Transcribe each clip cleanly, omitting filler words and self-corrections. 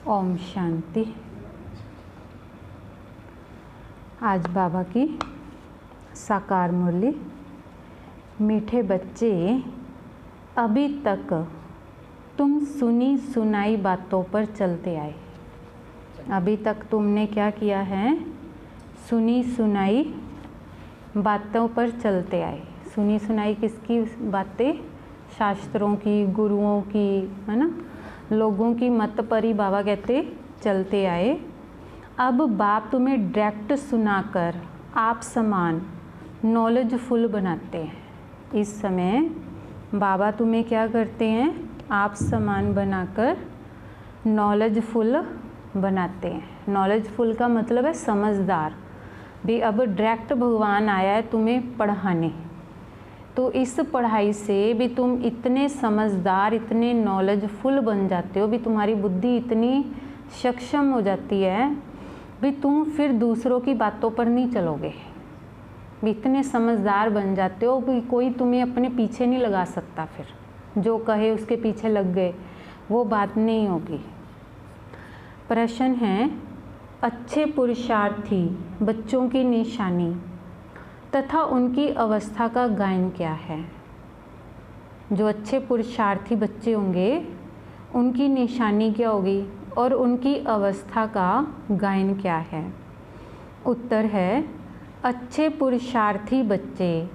ओम शांति। आज बाबा की साकार मुरली। मीठे बच्चे, अभी तक तुम सुनी सुनाई बातों पर चलते आए। अभी तक तुमने क्या किया है? सुनी सुनाई बातों पर चलते आए। सुनी सुनाई किसकी बातें? शास्त्रों की, गुरुओं की, है ना, लोगों की मत पर ही बाबा कहते चलते आए। अब बाप तुम्हें डायरेक्ट सुनाकर आप समान नॉलेजफुल बनाते हैं। इस समय बाबा तुम्हें क्या करते हैं? आप समान बनाकर नॉलेजफुल बनाते हैं। नॉलेजफुल का मतलब है समझदार। भी अब डायरेक्ट भगवान आया है तुम्हें पढ़ाने, तो इस पढ़ाई से भी तुम इतने समझदार, इतने नॉलेजफुल बन जाते हो, भी तुम्हारी बुद्धि इतनी सक्षम हो जाती है भी तुम फिर दूसरों की बातों पर नहीं चलोगे। भी इतने समझदार बन जाते हो भी कोई तुम्हें अपने पीछे नहीं लगा सकता। फिर जो कहे उसके पीछे लग गए, वो बात नहीं होगी। प्रश्न है, अच्छे पुरुषार्थी बच्चों की निशानी तथा उनकी अवस्था का गायन क्या है? जो अच्छे पुरुषार्थी बच्चे होंगे उनकी निशानी क्या होगी और उनकी अवस्था का गायन क्या है? उत्तर है, अच्छे पुरुषार्थी बच्चे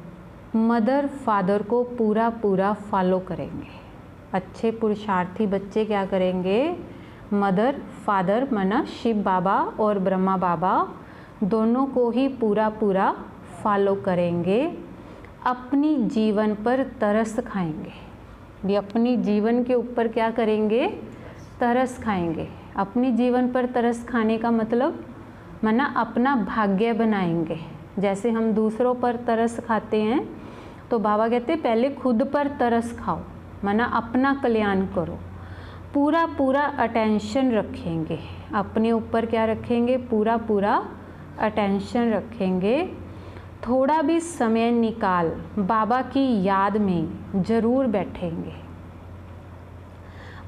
मदर फादर को पूरा पूरा फॉलो करेंगे। अच्छे पुरुषार्थी बच्चे क्या करेंगे? मदर फादर माना शिव बाबा और ब्रह्मा बाबा दोनों को ही पूरा पूरा फॉलो करेंगे। अपनी जीवन पर तरस खाएंगे। भी अपनी जीवन के ऊपर क्या करेंगे? तरस खाएंगे। अपनी जीवन पर तरस खाने का मतलब माना अपना भाग्य बनाएंगे। जैसे हम दूसरों पर तरस खाते हैं तो बाबा कहते हैं पहले खुद पर तरस खाओ, माना अपना कल्याण करो। पूरा पूरा अटेंशन रखेंगे अपने ऊपर। क्या रखेंगे? पूरा पूरा अटेंशन रखेंगे। थोड़ा भी समय निकाल बाबा की याद में जरूर बैठेंगे।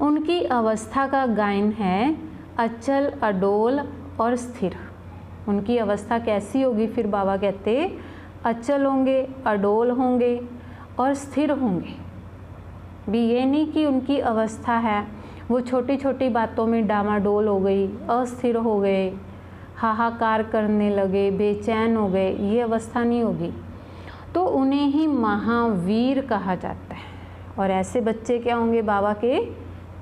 उनकी अवस्था का गायन है अचल, अडोल और स्थिर। उनकी अवस्था कैसी होगी? फिर बाबा कहते अचल होंगे, अडोल होंगे और स्थिर होंगे। भी ये नहीं कि उनकी अवस्था है वो छोटी छोटी बातों में डामाडोल हो गई, अस्थिर हो गए, हाहाकार करने लगे, बेचैन हो गए, ये अवस्था नहीं होगी। तो उन्हें ही महावीर कहा जाता है। और ऐसे बच्चे क्या होंगे? बाबा के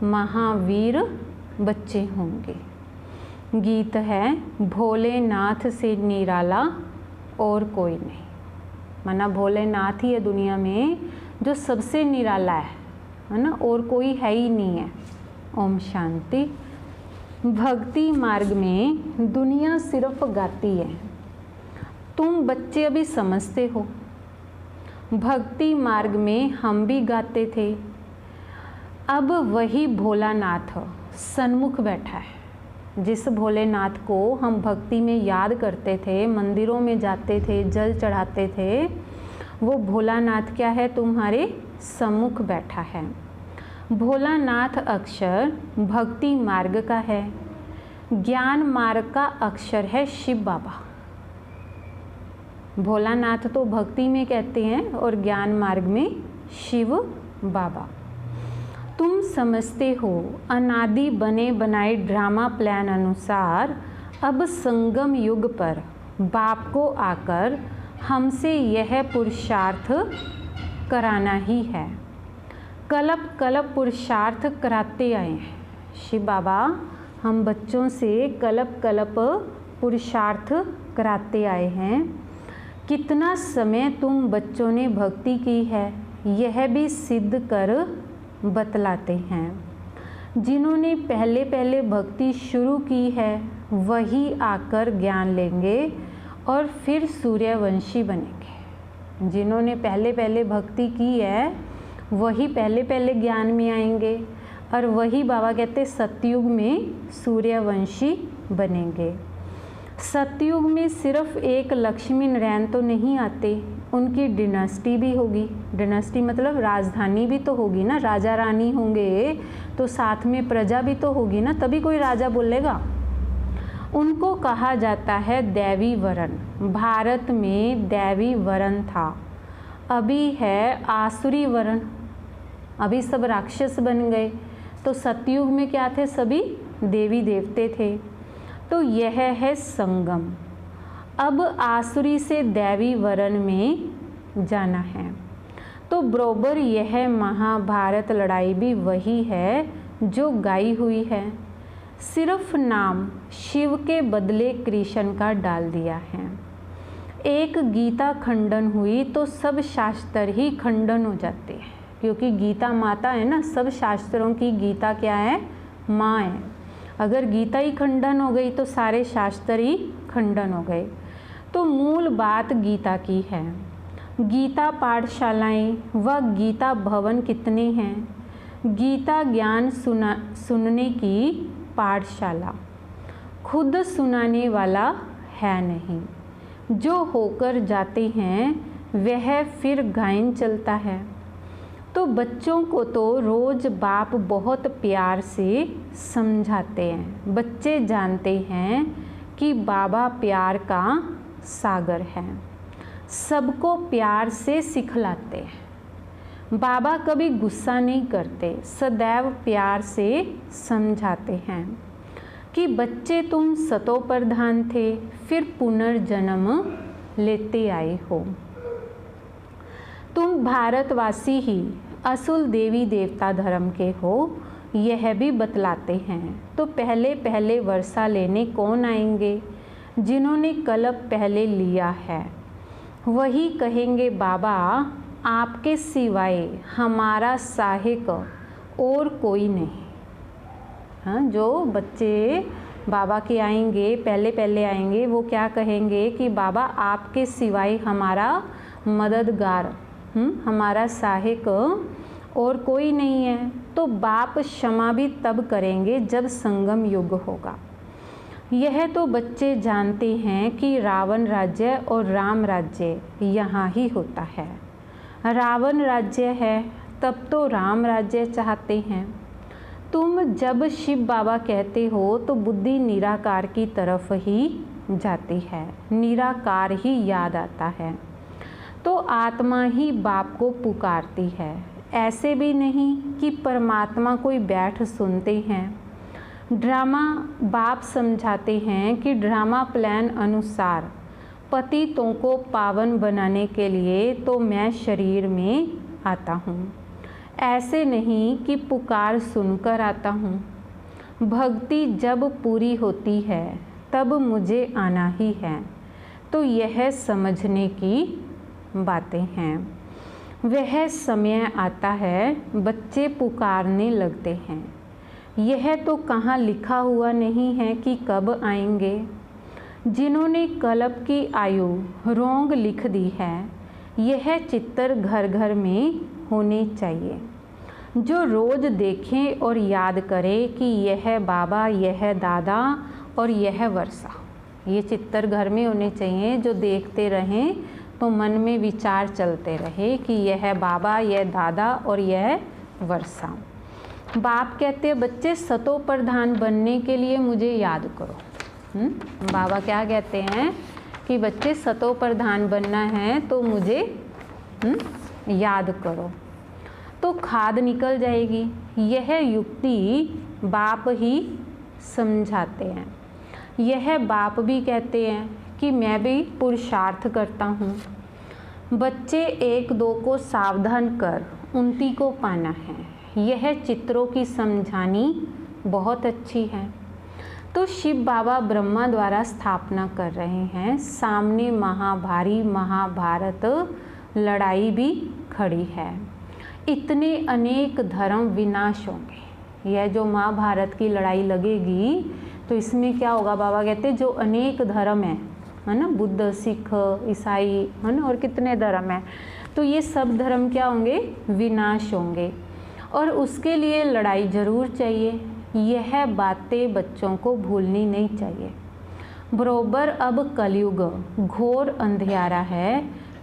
महावीर बच्चे होंगे। गीत है, भोलेनाथ से निराला और कोई नहीं। माना भोलेनाथ ही है दुनिया में जो सबसे निराला है ना, और कोई है ही नहीं है। ओम शांति। भक्ति मार्ग में दुनिया सिर्फ गाती है, तुम बच्चे अभी समझते हो। भक्ति मार्ग में हम भी गाते थे। अब वही भोलानाथ सन्मुख बैठा है। जिस भोलेनाथ को हम भक्ति में याद करते थे, मंदिरों में जाते थे, जल चढ़ाते थे, वो भोलानाथ क्या है? तुम्हारे सम्मुख बैठा है। भोलानाथ अक्षर भक्ति मार्ग का है। ज्ञान मार्ग का अक्षर है शिव बाबा। भोलानाथ तो भक्ति में कहते हैं और ज्ञान मार्ग में शिव बाबा। तुम समझते हो अनादि बने बनाए ड्रामा प्लान अनुसार अब संगम युग पर बाप को आकर हमसे यह पुरुषार्थ कराना ही है। कल्प कल्प पुरुषार्थ कराते आए हैं शिव बाबा। हम बच्चों से कल्प कल्प पुरुषार्थ कराते आए हैं। कितना समय तुम बच्चों ने भक्ति की है यह भी सिद्ध कर बतलाते हैं। जिन्होंने पहले पहले भक्ति शुरू की है वही आकर ज्ञान लेंगे और फिर सूर्यवंशी बनेंगे। जिन्होंने पहले पहले भक्ति की है वही पहले पहले ज्ञान में आएंगे और वही बाबा कहते सतयुग में सूर्यवंशी बनेंगे। सतयुग में सिर्फ एक लक्ष्मी नारायण तो नहीं आते, उनकी डिनास्टी भी होगी। डिनास्टी मतलब राजधानी भी तो होगी ना, राजा रानी होंगे तो साथ में प्रजा भी तो होगी ना, तभी कोई राजा बोलेगा। उनको कहा जाता है दैवी वरण। भारत में दैवी वरण था, अभी है आसुरी वरण। अभी सब राक्षस बन गए, तो सतयुग में क्या थे, सभी देवी देवते थे। तो यह है संगम। अब आसुरी से दैवी वरण में जाना है। तो बरोबर यह महाभारत लड़ाई भी वही है जो गाई हुई है, सिर्फ नाम शिव के बदले कृष्ण का डाल दिया है। एक गीता खंडन हुई तो सब शास्त्र ही खंडन हो जाते हैं, क्योंकि गीता माता है ना, सब शास्त्रों की गीता क्या है, माँ है। अगर गीता ही खंडन हो गई तो सारे शास्त्र ही खंडन हो गए। तो मूल बात गीता की है। गीता पाठशालाएं व गीता भवन कितने हैं? गीता ज्ञान सुनने की पाठशाला, खुद सुनाने वाला है नहीं। जो होकर जाते हैं वह फिर गायन चलता है। तो बच्चों को तो रोज़ बाप बहुत प्यार से समझाते हैं। बच्चे जानते हैं कि बाबा प्यार का सागर है, सबको प्यार से सिखलाते हैं। बाबा कभी गुस्सा नहीं करते, सदैव प्यार से समझाते हैं कि बच्चे तुम सतो प्रधान थे, फिर पुनर्जन्म लेते आए हो। तुम भारतवासी ही असुल देवी देवता धर्म के हो, यह भी बतलाते हैं। तो पहले पहले वर्षा लेने कौन आएंगे? जिन्होंने कल्प पहले लिया है। वही कहेंगे बाबा आपके सिवाय हमारा सहायक और कोई नहीं। हाँ, जो बच्चे बाबा के आएंगे, पहले पहले आएंगे, वो क्या कहेंगे कि बाबा आपके सिवाय हमारा मददगार, हमारा सहायक और कोई नहीं है। तो बाप क्षमा भी तब करेंगे जब संगम युग होगा। यह तो बच्चे जानते हैं कि रावण राज्य और राम राज्य यहाँ ही होता है। रावण राज्य है तब तो राम राज्य चाहते हैं। तुम जब शिव बाबा कहते हो तो बुद्धि निराकार की तरफ ही जाती है, निराकार ही याद आता है। तो आत्मा ही बाप को पुकारती है। ऐसे भी नहीं कि परमात्मा कोई बैठ सुनते हैं। ड्रामा बाप समझाते हैं कि ड्रामा प्लान अनुसार पतितों को पावन बनाने के लिए तो मैं शरीर में आता हूँ। ऐसे नहीं कि पुकार सुनकर आता हूँ। भक्ति जब पूरी होती है तब मुझे आना ही है। तो यह समझने की बातें हैं। वह समय आता है बच्चे पुकारने लगते हैं। यह तो कहाँ लिखा हुआ नहीं है कि कब आएंगे। जिन्होंने कल्प की आयु रोंग लिख दी है, यह चित्र घर घर में होने चाहिए। जो रोज़ देखें और याद करें कि यह बाबा, यह दादा और यह वर्षा, ये चित्र घर में होने चाहिए। जो देखते रहें तो मन में विचार चलते रहे कि यह बाबा, यह दादा और यह वर्षा। बाप कहते हैं बच्चे सतो प्रधान बनने के लिए मुझे याद करो। बाबा क्या कहते हैं कि बच्चे सतो प्रधान बनना है तो मुझे याद करो, तो खाद निकल जाएगी। यह युक्ति बाप ही समझाते हैं। यह बाप भी कहते हैं कि मैं भी पुरुषार्थ करता हूँ। बच्चे एक दो को सावधान कर उन्नति को पाना है। यह चित्रों की समझानी बहुत अच्छी है। तो शिव बाबा ब्रह्मा द्वारा स्थापना कर रहे हैं। सामने महाभारी महाभारत लड़ाई भी खड़ी है। इतने अनेक धर्म विनाश होंगे। यह जो महाभारत की लड़ाई लगेगी तो इसमें क्या होगा? बाबा कहते हैं जो अनेक धर्म है ना, बुद्ध, सिख, ईसाई, है ना, और कितने धर्म हैं, तो ये सब धर्म क्या होंगे? विनाश होंगे। और उसके लिए लड़ाई ज़रूर चाहिए। यह बातें बच्चों को भूलनी नहीं चाहिए। बरोबर अब कलयुग घोर अंधियारा है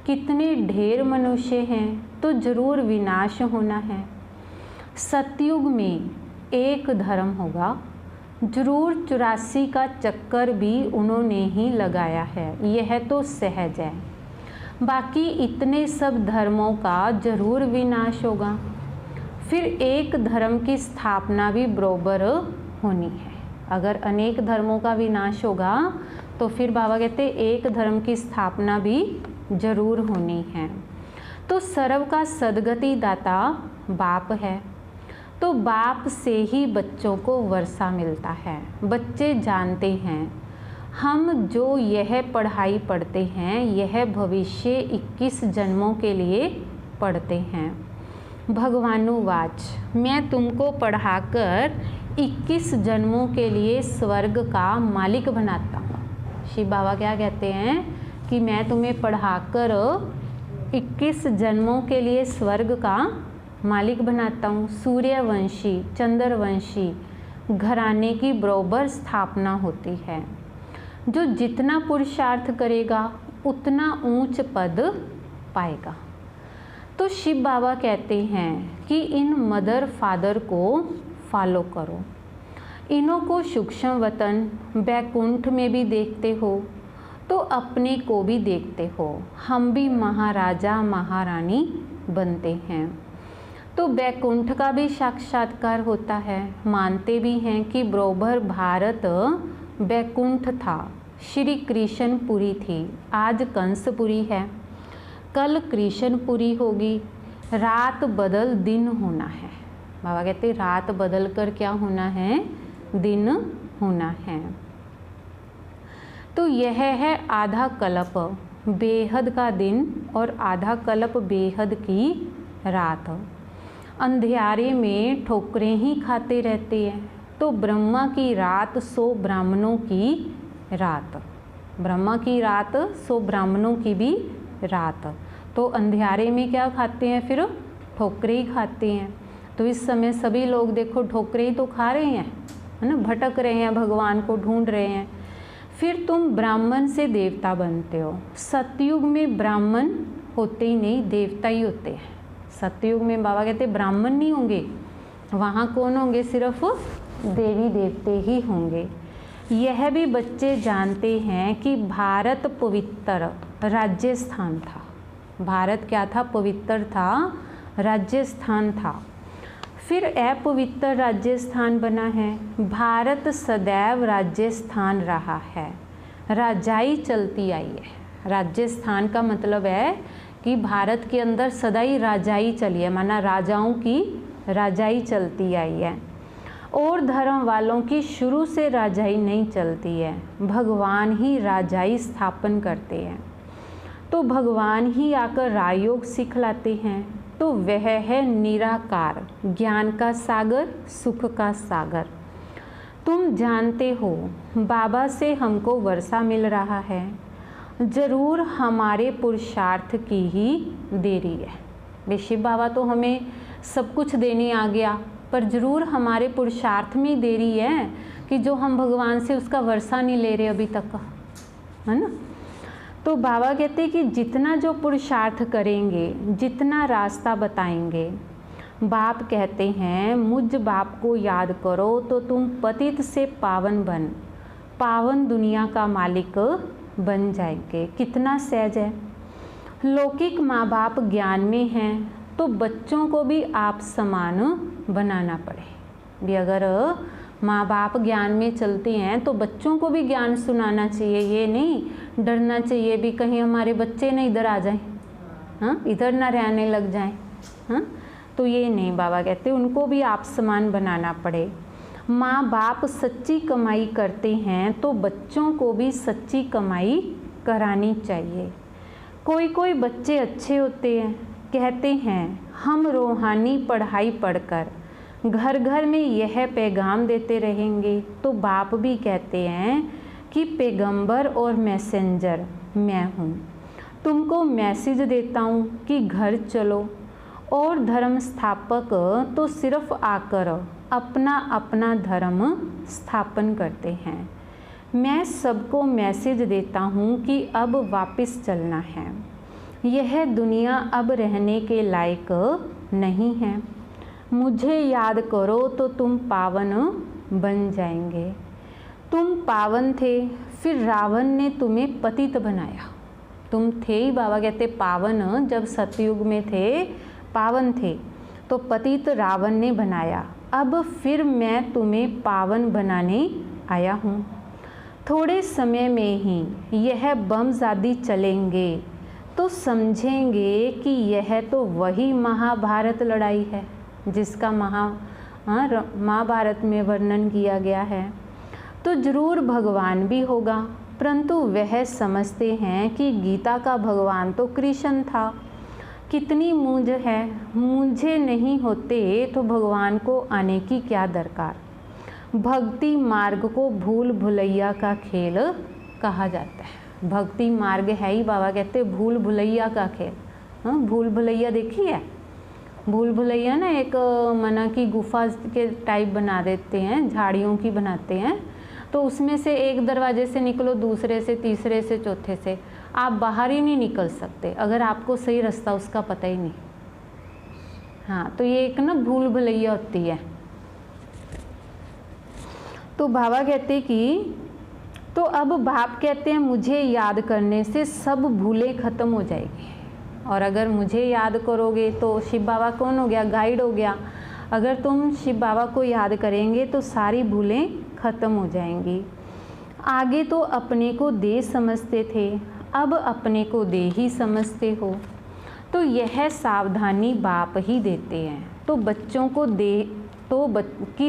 कितने ढेर मनुष्य हैं तो जरूर विनाश होना है। सतयुग में एक धर्म होगा, जरूर 84 का चक्कर भी उन्होंने ही लगाया है, यह तो सहज है। बाकी इतने सब धर्मों का जरूर विनाश होगा, फिर एक धर्म की स्थापना भी बरोबर होनी है। अगर अनेक धर्मों का विनाश होगा तो फिर बाबा कहते एक धर्म की स्थापना भी जरूर होनी है। तो सर्व का सदगति दाता बाप है, तो बाप से ही बच्चों को वर्षा मिलता है। बच्चे जानते हैं हम जो यह पढ़ाई पढ़ते हैं यह भविष्य 21 जन्मों के लिए पढ़ते हैं। भगवानुवाच, मैं तुमको पढ़ाकर 21 जन्मों के लिए स्वर्ग का मालिक बनाता हूँ। शिव बाबा क्या कहते हैं कि मैं तुम्हें पढ़ाकर 21 जन्मों के लिए स्वर्ग का मालिक बनाता हूँ। सूर्यवंशी चंद्रवंशी घराने की बरोबर स्थापना होती है। जो जितना पुरुषार्थ करेगा उतना ऊंच पद पाएगा। तो शिव बाबा कहते हैं कि इन मदर फादर को फॉलो करो, इन्हों को सूक्ष्म वतन बैकुंठ में भी देखते हो तो अपने को भी देखते हो। हम भी महाराजा महारानी बनते हैं तो बैकुंठ का भी साक्षात्कार होता है। मानते भी हैं कि बरोबर भारत बैकुंठ था, श्री कृष्णपुरी थी, आज कंसपुरी है, कल कृष्णपुरी होगी। रात बदल दिन होना है। बाबा कहते रात बदल कर क्या होना है, दिन होना है। तो यह है आधा कल्प बेहद का दिन और आधा कल्प बेहद की रात। अंधियारे में ठोकरें ही खाते रहते हैं तो ब्रह्मा की रात 100 ब्राह्मणों की रात, ब्रह्मा की रात 100 ब्राह्मणों की भी रात। तो अंधियारे में क्या खाते हैं, फिर ठोकरे ही खाते हैं। तो इस समय सभी लोग देखो ठोकरे ही तो खा रहे हैं, है ना, भटक रहे हैं, भगवान को ढूंढ रहे हैं। फिर तुम ब्राह्मण से देवता बनते हो। सतयुग में ब्राह्मण होते ही नहीं, देवता ही होते हैं। सतयुग में बाबा कहते ब्राह्मण नहीं होंगे, वहाँ कौन होंगे, सिर्फ देवी देवते ही होंगे। यह भी बच्चे जानते हैं कि भारत पवित्र राज्य स्थान था। भारत क्या था, पवित्र था, राज्य स्थान था। फिर अपवित्र राज्य स्थान बना है। भारत सदैव राज्य स्थान रहा है, राजाई चलती आई है। राज्य स्थान का मतलब है कि भारत के अंदर सदा ही राजाई चली है, माना राजाओं की राजाई चलती आई है। और धर्म वालों की शुरू से राजाई नहीं चलती है, भगवान ही राजाई स्थापन करते हैं। तो भगवान ही आकर राजयोग सिखलाते हैं। तो वह है निराकार, ज्ञान का सागर, सुख का सागर। तुम जानते हो बाबा से हमको वर्षा मिल रहा है, जरूर हमारे पुरुषार्थ की ही देरी है। शिव बाबा तो हमें सब कुछ देने आ गया, पर जरूर हमारे पुरुषार्थ में देरी है कि जो हम भगवान से उसका वर्षा नहीं ले रहे अभी तक, है ना। तो बाबा कहते हैं कि जितना जो पुरुषार्थ करेंगे, जितना रास्ता बताएंगे, बाप कहते हैं मुझ बाप को याद करो तो तुम पतित से पावन बन पावन दुनिया का मालिक बन जाएंगे। कितना सहज है। लौकिक माँ बाप ज्ञान में हैं तो बच्चों को भी आप समान बनाना पड़े भी। अगर माँ बाप ज्ञान में चलते हैं तो बच्चों को भी ज्ञान सुनाना चाहिए। ये नहीं डरना चाहिए भी कहीं हमारे बच्चे न इधर आ जाएं, हाँ, इधर ना रहने लग जाएं, हाँ, तो ये नहीं। बाबा कहते उनको भी आप समान बनाना पड़े। माँ बाप सच्ची कमाई करते हैं तो बच्चों को भी सच्ची कमाई करानी चाहिए। कोई कोई बच्चे अच्छे होते हैं, कहते हैं हम रूहानी पढ़ाई पढ़कर घर घर में यह पैगाम देते रहेंगे। तो बाप भी कहते हैं कि पैगंबर और मैसेंजर मैं हूँ, तुमको मैसेज देता हूँ कि घर चलो। और धर्म स्थापक तो सिर्फ आकर अपना अपना धर्म स्थापन करते हैं। मैं सबको मैसेज देता हूँ कि अब वापस चलना है। यह दुनिया अब रहने के लायक नहीं है। मुझे याद करो तो तुम पावन बन जाएंगे। तुम पावन थे, फिर रावण ने तुम्हें पतित बनाया। तुम थे ही, बाबा कहते पावन, जब सतयुग में थे पावन थे, तो पतित रावण ने बनाया। अब फिर मैं तुम्हें पावन बनाने आया हूँ। थोड़े समय में ही यह बम आदि चलेंगे तो समझेंगे कि यह तो वही महाभारत लड़ाई है जिसका महाभारत में वर्णन किया गया है। तो जरूर भगवान भी होगा, परंतु वह समझते हैं कि गीता का भगवान तो कृष्ण था। कितनी मूंझ है, मुझे नहीं होते तो भगवान को आने की क्या दरकार। भक्ति मार्ग को भूल भुलैया का खेल कहा जाता है। भक्ति मार्ग है ही, बाबा कहते भूल भुलैया का खेल। हाँ, भूल भुलैया देखी है? भूल भुलैया ना एक मना की गुफा के टाइप बना देते हैं, झाड़ियों की बनाते हैं, तो उसमें से एक दरवाजे से निकलो, दूसरे से, तीसरे से, चौथे से, आप बाहर ही नहीं निकल सकते अगर आपको सही रास्ता उसका पता ही नहीं। हाँ, तो ये एक ना भूल भुलैया होती है। तो बाबा कहते कि तो अब बाप कहते हैं मुझे याद करने से सब भूलें ख़त्म हो जाएगी। और अगर मुझे याद करोगे तो शिव बाबा कौन हो गया? गाइड हो गया। अगर तुम शिव बाबा को याद करेंगे तो सारी भूलें ख़त्म हो जाएंगी। आगे तो अपने को देह समझते थे, अब अपने को देह ही समझते हो। तो यह सावधानी बाप ही देते हैं। तो बच्चों को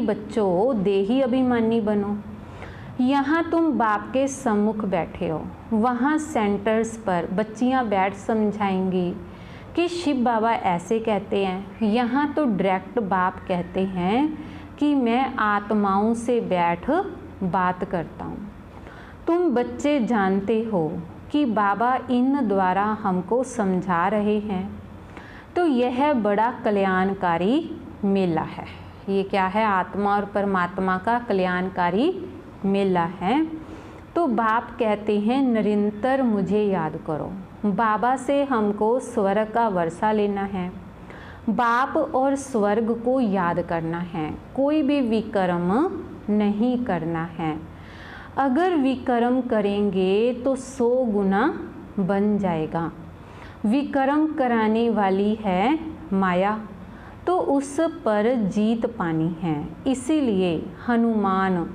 बच्चों देही अभिमानी बनो। यहाँ तुम बाप के सम्मुख बैठे हो, वहाँ सेंटर्स पर बच्चियाँ बैठ समझाएंगी कि शिव बाबा ऐसे कहते हैं। यहाँ तो डायरेक्ट बाप कहते हैं कि मैं आत्माओं से बैठ बात करता हूँ। तुम बच्चे जानते हो कि बाबा इन द्वारा हमको समझा रहे हैं। तो यह बड़ा कल्याणकारी मेला है। ये क्या है? आत्मा और परमात्मा का कल्याणकारी मेला है। तो बाप कहते हैं निरंतर मुझे याद करो। बाबा से हमको स्वर्ग का वर्षा लेना है, बाप और स्वर्ग को याद करना है, कोई भी विकर्म नहीं करना है। अगर विकर्म करेंगे तो 100 गुना बन जाएगा। विकर्म कराने वाली है माया, तो उस पर जीत पानी है। इसीलिए हनुमान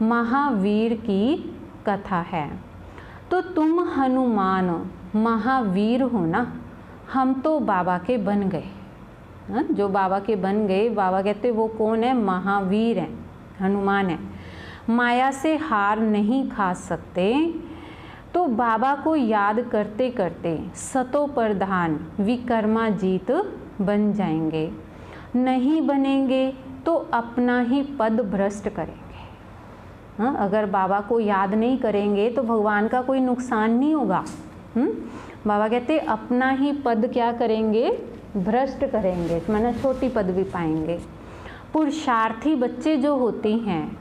महावीर की कथा है। तो तुम हनुमान महावीर हो ना, हम तो बाबा के बन गए। जो बाबा के बन गए, बाबा कहते वो कौन है? महावीर है, हनुमान है। माया से हार नहीं खा सकते। तो बाबा को याद करते करते सतो प्रधान विकर्मा जीत बन जाएंगे। नहीं बनेंगे तो अपना ही पद भ्रष्ट करेंगे। हाँ, अगर बाबा को याद नहीं करेंगे तो भगवान का कोई नुकसान नहीं होगा। बाबा कहते अपना ही पद क्या करेंगे? भ्रष्ट करेंगे, माना छोटी पदवी पाएंगे। पुरुषार्थी बच्चे जो होते हैं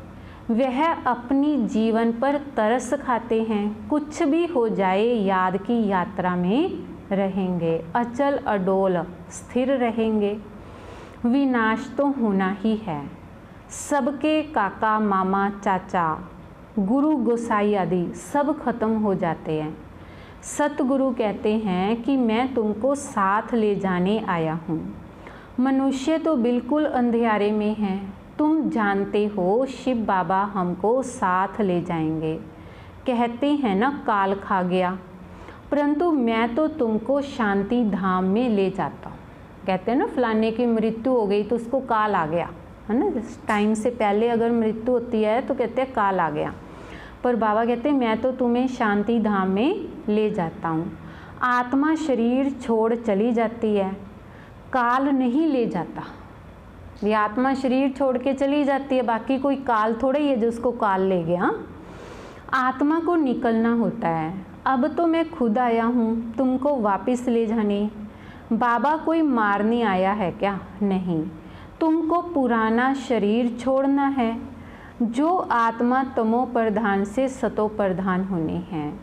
वह अपनी जीवन पर तरस खाते हैं। कुछ भी हो जाए याद की यात्रा में रहेंगे, अचल अडोल स्थिर रहेंगे। विनाश तो होना ही है। सबके काका मामा चाचा गुरु गोसाई आदि सब खत्म हो जाते हैं। सतगुरु कहते हैं कि मैं तुमको साथ ले जाने आया हूँ। मनुष्य तो बिल्कुल अंधेरे में हैं। तुम जानते हो शिव बाबा हमको साथ ले जाएंगे। कहते हैं ना काल खा गया, परंतु मैं तो तुमको शांति धाम में ले जाता हूँ। कहते हैं ना फलाने की मृत्यु हो गई तो उसको काल आ गया, है ना। टाइम से पहले अगर मृत्यु होती है तो कहते हैं काल आ गया। पर बाबा कहते हैं मैं तो तुम्हें शांति धाम में ले जाता हूँ। आत्मा शरीर छोड़ चली जाती है, काल नहीं ले जाता। ये आत्मा शरीर छोड़ के चली जाती है, बाकी कोई काल थोड़ा ही है जो उसको काल ले गया। आत्मा को निकलना होता है। अब तो मैं खुद आया हूँ तुमको वापस ले जाने। बाबा कोई मारने आया है क्या? नहीं, तुमको पुराना शरीर छोड़ना है। जो आत्मा तमो प्रधान से सतो प्रधान होने हैं।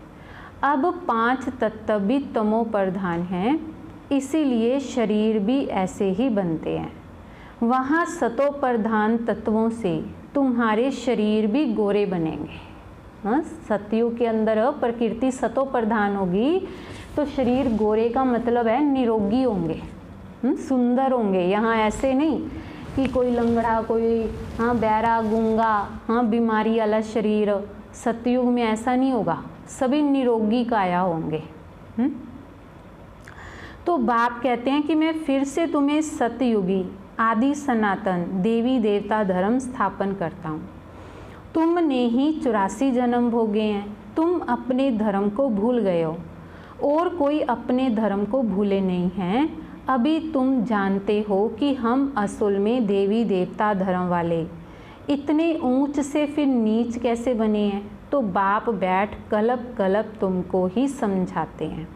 अब 5 तत्व भी तमो प्रधान हैं, इसीलिए शरीर भी ऐसे ही बनते हैं। वहाँ सतो प्रधान तत्वों से तुम्हारे शरीर भी गोरे बनेंगे। हाँ, सतयुग के अंदर प्रकृति सतो प्रधान होगी तो शरीर गोरे का मतलब है निरोगी होंगे, सुंदर होंगे। यहाँ ऐसे नहीं कि कोई लंगड़ा, कोई बहरा, गूंगा, बीमारी वाला शरीर। सतयुग में ऐसा नहीं होगा, सभी निरोगी काया होंगे। तो बाप कहते हैं कि मैं फिर से तुम्हें सतयुगी आदि सनातन देवी देवता धर्म स्थापन करता हूँ। तुमने ही 84 जन्म भोगे हैं, तुम अपने धर्म को भूल गए हो और कोई अपने धर्म को भूले नहीं हैं। अभी तुम जानते हो कि हम असल में देवी देवता धर्म वाले इतने ऊंच से फिर नीच कैसे बने हैं। तो बाप बैठ कलप कलप तुमको ही समझाते हैं।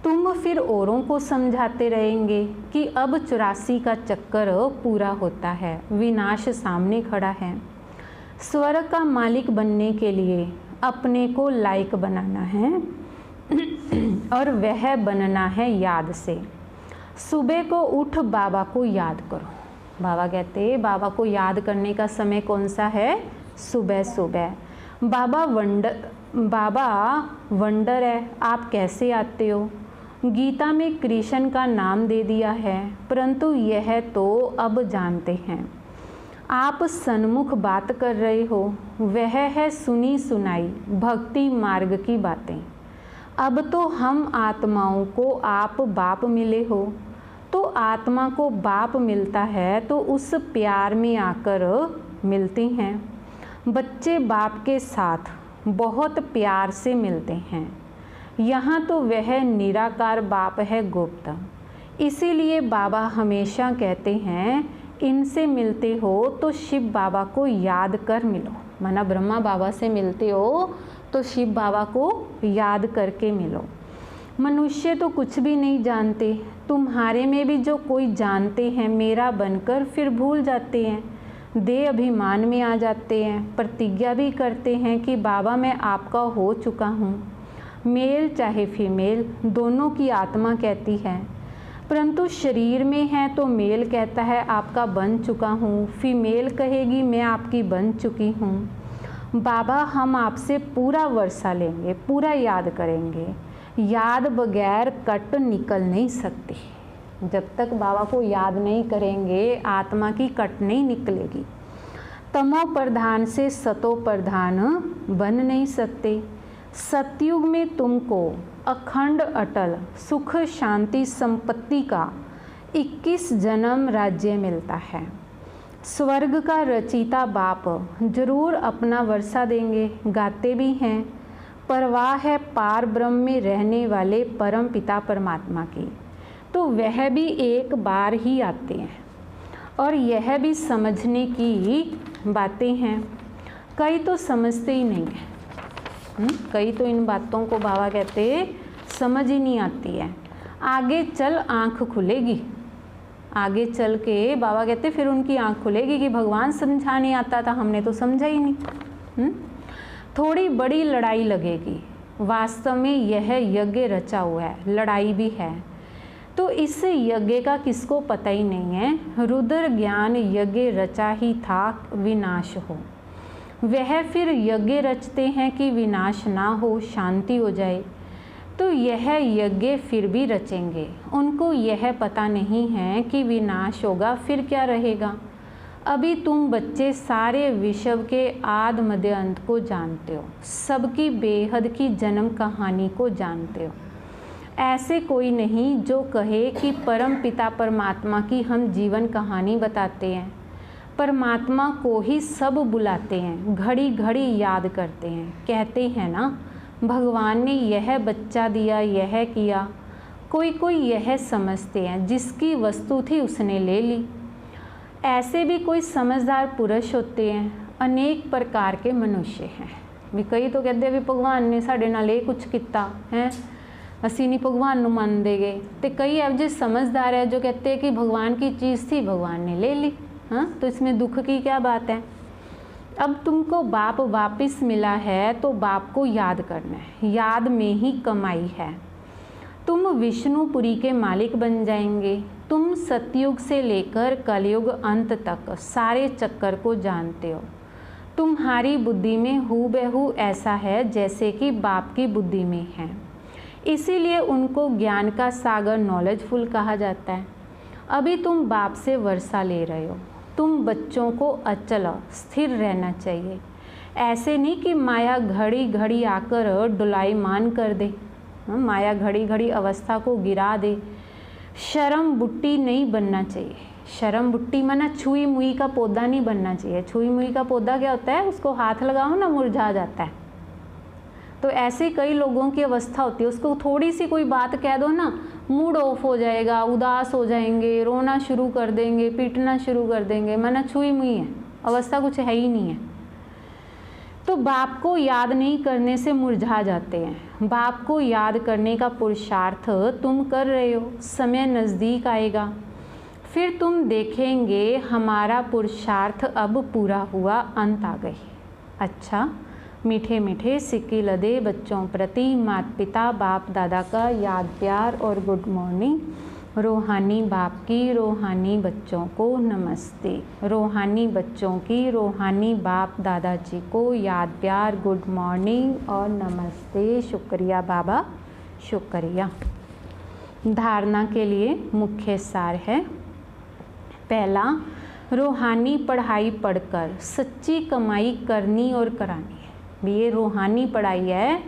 तुम फिर औरों को समझाते रहेंगे कि अब 84 का चक्कर पूरा होता है, विनाश सामने खड़ा है। स्वर्ग का मालिक बनने के लिए अपने को लायक बनाना है और वह बनना है याद से। सुबह को उठ बाबा को याद करो। बाबा कहते हैं बाबा को याद करने का समय कौन सा है? सुबह सुबह। बाबा वंडर है, आप कैसे आते हो? गीता में कृष्ण का नाम दे दिया है, परंतु यह तो अब जानते हैं। आप सन्मुख बात कर रहे हो, वह है सुनी सुनाई भक्ति मार्ग की बातें। अब तो हम आत्माओं को आप बाप मिले हो, तो आत्मा को बाप मिलता है तो उस प्यार में आकर मिलती हैं। बच्चे बाप के साथ बहुत प्यार से मिलते हैं। यहाँ तो वह निराकार बाप है, गुप्त। इसीलिए बाबा हमेशा कहते हैं इनसे मिलते हो तो शिव बाबा को याद कर मिलो। माना ब्रह्मा बाबा से मिलते हो तो शिव बाबा को याद करके मिलो। मनुष्य तो कुछ भी नहीं जानते, तुम्हारे में भी जो कोई जानते हैं मेरा बनकर फिर भूल जाते हैं, देह अभिमान में आ जाते हैं, प्रतिज्ञा भी करते हैं कि बाबा मैं आपका हो चुका हूँ। मेल चाहे फीमेल दोनों की आत्मा कहती है, परंतु शरीर में है तो मेल कहता है आपका बन चुका हूँ, फीमेल कहेगी मैं आपकी बन चुकी हूँ। बाबा हम आपसे पूरा वर्षा लेंगे, पूरा याद करेंगे। याद बगैर कट निकल नहीं सकती। जब तक बाबा को याद नहीं करेंगे आत्मा की कट नहीं निकलेगी। तमो प्रधान से सतो प्रधान बन नहीं सकते। सतयुग में तुमको अखंड अटल सुख शांति संपत्ति का 21 जन्म राज्य मिलता है। स्वर्ग का रचिता बाप जरूर अपना वर्षा देंगे, गाते भी हैं। परवाह है पार ब्रह्म में रहने वाले परम पिता परमात्मा की, तो वह भी एक बार ही आते हैं और यह भी समझने की बातें हैं। कई तो समझते ही नहीं है, कई तो इन बातों को बाबा कहते समझ ही नहीं आती है। आगे चल आँख खुलेगी, आगे चल के बाबा कहते फिर उनकी आँख खुलेगी कि भगवान समझाने आता था, हमने तो समझा ही नहीं। थोड़ी बड़ी लड़ाई लगेगी, वास्तव में यह यज्ञ रचा हुआ है, लड़ाई भी है। तो इस यज्ञ का किसको पता ही नहीं है। रुद्र ज्ञान यज्ञ रचा ही था विनाश हो। वह फिर यज्ञ रचते हैं कि विनाश ना हो, शांति हो जाए। तो यह यज्ञ फिर भी रचेंगे। उनको यह पता नहीं है कि विनाश होगा फिर क्या रहेगा। अभी तुम बच्चे सारे विश्व के आदि मध्य अंत को जानते हो, सबकी बेहद की जन्म कहानी को जानते हो। ऐसे कोई नहीं जो कहे कि परम पिता परमात्मा की हम जीवन कहानी बताते हैं। परमात्मा को ही सब बुलाते हैं, घड़ी घड़ी याद करते हैं। कहते हैं ना भगवान ने यह बच्चा दिया, यह किया। कोई कोई यह समझते हैं जिसकी वस्तु थी उसने ले ली। ऐसे भी कोई समझदार पुरुष होते हैं। अनेक प्रकार के मनुष्य हैं भी। कई तो कहते भी भगवान ने साढ़े नाल ये कुछ किया है, असी नहीं भगवान नूं मनदे गए। तो कई अब जो समझदार है जो कहते हैं कि भगवान की चीज़ थी भगवान ने ले ली। हाँ, तो इसमें दुख की क्या बात है। अब तुमको बाप वापस मिला है तो बाप को याद करना है, याद में ही कमाई है। तुम विष्णुपुरी के मालिक बन जाएंगे। तुम सतयुग से लेकर कलयुग अंत तक सारे चक्कर को जानते हो। तुम्हारी बुद्धि में हूबहू ऐसा है जैसे कि बाप की बुद्धि में है, इसीलिए उनको ज्ञान का सागर नॉलेजफुल कहा जाता है। अभी तुम बाप से वर्षा ले रहे हो। तुम बच्चों को अचल स्थिर रहना चाहिए, ऐसे नहीं कि माया घड़ी घड़ी आकर डुलाईमान कर दे, माया घड़ी घड़ी अवस्था को गिरा दे। शर्म बुट्टी नहीं बनना चाहिए। शर्म बुट्टी माना छुई मुई का पौधा नहीं बनना चाहिए। छुई मुई का पौधा क्या होता है, उसको हाथ लगाओ ना मुरझा जाता है। तो ऐसे कई लोगों की अवस्था होती है, उसको थोड़ी सी कोई बात कह दो ना, मूड ऑफ हो जाएगा, उदास हो जाएंगे, रोना शुरू कर देंगे, पीटना शुरू कर देंगे, माना छुई मुई है, अवस्था कुछ है ही नहीं है। तो बाप को याद नहीं करने से मुरझा जाते हैं। बाप को याद करने का पुरुषार्थ तुम कर रहे हो, समय नज़दीक आएगा, फिर तुम देखेंगे हमारा पुरुषार्थ अब पूरा हुआ, अंत आ गई। अच्छा, मीठे मीठे सिक्के लदे बच्चों प्रति माता पिता बाप दादा का याद प्यार और गुड मॉर्निंग। रूहानी बाप की रूहानी बच्चों को नमस्ते। रूहानी बच्चों की रूहानी बाप दादाजी को याद प्यार गुड मॉर्निंग और नमस्ते। शुक्रिया बाबा, शुक्रिया। धारणा के लिए मुख्य सार है, पहला, रूहानी पढ़ाई पढ़कर सच्ची कमाई करनी और करानी है। ये रूहानी पढ़ाई है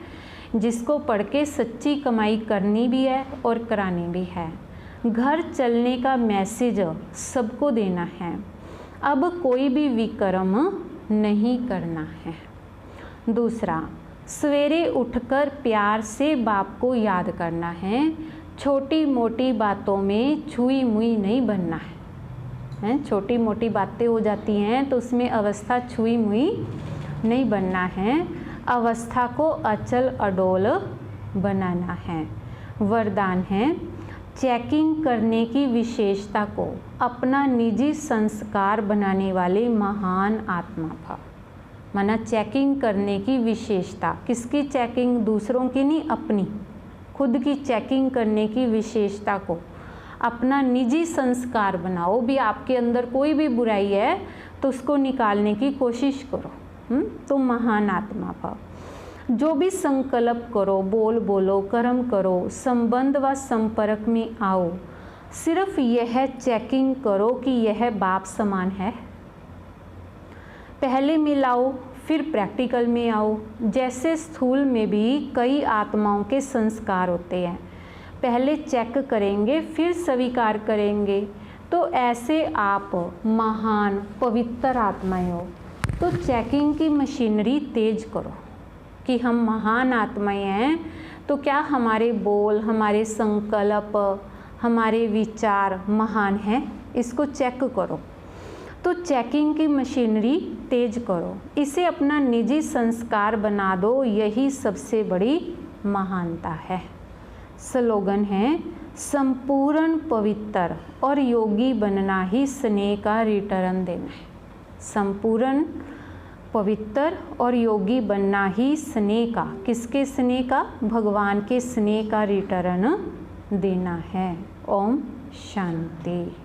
जिसको पढ़ के सच्ची कमाई करनी भी है और करानी भी है। घर चलने का मैसेज सबको देना है। अब कोई भी विकर्म नहीं करना है। दूसरा, सवेरे उठकर प्यार से बाप को याद करना है। छोटी मोटी बातों में छुई मुई नहीं बनना है। छोटी मोटी बातें हो जाती हैं तो उसमें अवस्था छुई मुई नहीं बनना है। अवस्था को अचल अडोल बनाना है। वरदान है, चेकिंग करने की विशेषता को अपना निजी संस्कार बनाने वाले महान आत्मा भाव। माना चेकिंग करने की विशेषता, किसकी चेकिंग? दूसरों की नहीं, अपनी खुद की चेकिंग करने की विशेषता को अपना निजी संस्कार बनाओ। भी आपके अंदर कोई भी बुराई है तो उसको निकालने की कोशिश करो। तो महान आत्मा भाव। जो भी संकल्प करो, बोल बोलो, कर्म करो, संबंध व संपर्क में आओ, सिर्फ यह चेकिंग करो कि यह बाप समान है। पहले मिलाओ फिर प्रैक्टिकल में आओ। जैसे स्थूल में भी कई आत्माओं के संस्कार होते हैं, पहले चेक करेंगे फिर स्वीकार करेंगे। तो ऐसे आप महान पवित्र आत्माएं हो, तो चेकिंग की मशीनरी तेज करो कि हम महान आत्माएं हैं। तो क्या हमारे बोल, हमारे संकल्प, हमारे विचार महान हैं? इसको चेक करो। तो चेकिंग की मशीनरी तेज करो, इसे अपना निजी संस्कार बना दो, यही सबसे बड़ी महानता है। स्लोगन है, संपूर्ण पवित्र और योगी बनना ही स्नेह का रिटर्न देना है। संपूर्ण पवित्र और योगी बनना ही स्नेह का, किसके स्नेह का? भगवान के स्नेह का रिटर्न देना है। ओम शांति।